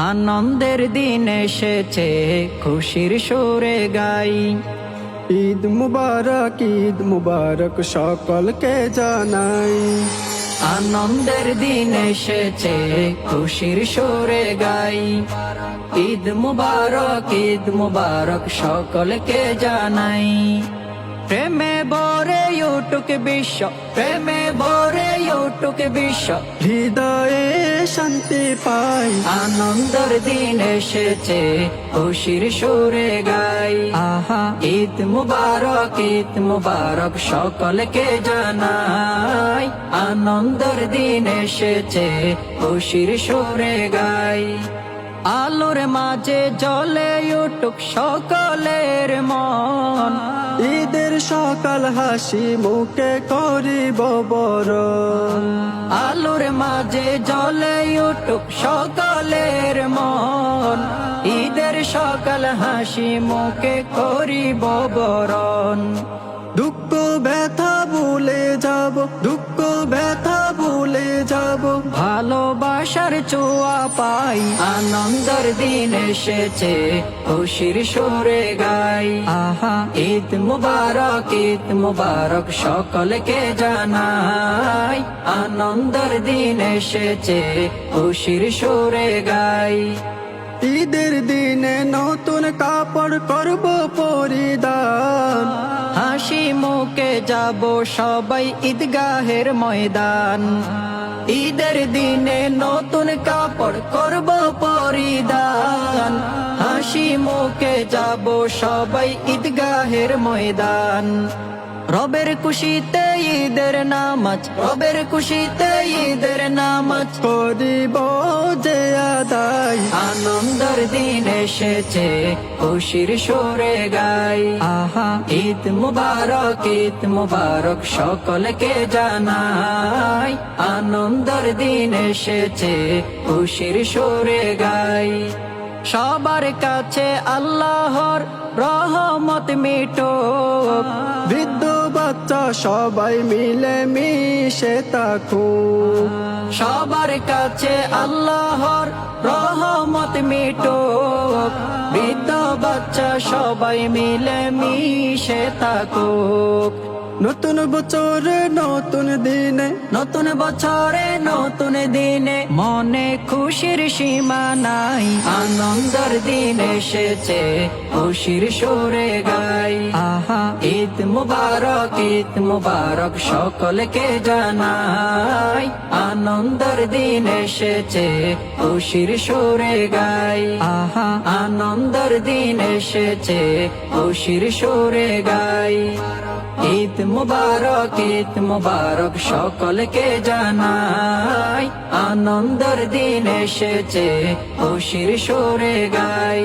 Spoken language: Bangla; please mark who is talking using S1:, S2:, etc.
S1: আনন্দের দিন এসেছে খুশির সুরে গাই।
S2: ঈদ মুবারক সকলকে জানাই।
S1: আনন্দের দিন এসেছে খুশির সুরে গাই। ঈদ মুবারক সকলকে জানাই। প্রেমে ভরে উঠুক বিশ্ব, প্রেমে ভরে উঠুক বিশ্ব,
S2: হৃদয়ে শান্তি পাই।
S1: আনন্দের দিন এসেছে খুশির সুরে গাই। আহা ঈদ মুবারক সকলকে জানাই। আনন্দের দিন এসেছে খুশির সুরে গাই। আলোর মাঝে জ্বলে উঠুক সকলের মন,
S2: ঈদের সকাল হাসি মুখে করিব বরণ।
S1: আলোর মাঝে জ্বলে উঠুক সকলের মন, ঈদের সকাল হাসি মুখে করিব বরণ।
S2: দুঃখ ব্যথা ভুলে যাব, দুঃখ ব্যথা ভুলে যাব,
S1: ভালোবাসার ছোঁয়া পাই। আনন্দের দিন এসেছে খুশির সুরে গাই। আহা ঈদ মুবারক সকলকে জানাই। আনন্দের দিন এসেছে খুশির সুরে গাই।
S2: ঈদের দিনে নতুন কাপড় করব পরিধান,
S1: হাসি মুখে যাব সবাই ঈদগাহের ময়দান। ঈদের দিনে নতুন কাপড় করব পরিধান, হাসি মুখে যাব সবাই ঈদগাহের ময়দান। রবের খুশিতে ঈদের নামাজ, রবের খুশিতে ঈদের নামাজ
S2: করিব যে আদায়।
S1: আনন্দের দিন এসেছে খুশির সুরে গাই। আহা ঈদ মুবারক সকলকে জানাই। আনন্দের দিন এসেছে খুশির সুরে গাই। সবার কাছে আল্লাহর রহমত মিটুক,
S2: বৃদ্ধ বাচ্চা সবাই মিলে মিশে থাকুক।
S1: সবার কাছে আল্লাহর রহমত মিটুক, বৃদ্ধ বাচ্চা সবাই মিলে মিশে থাকুক।
S2: নতুন বছরে নতুন দিনে,
S1: নতুন বছরে নতুন দিনে মনে খুশির সীমা নাই। আনন্দের দিন এসেছে খুশির সুরে গাই। আহা ঈদ মুবারক সকলকে জানাই। আনন্দের দিন এসেছে খুশির সুরে গাই। আহা আনন্দের দিন এসেছে খুশির সুরে গাই। ঈদ মুবারক সকলকে জানাই। আনন্দের দিন এসেছে খুশির সুরে গাই।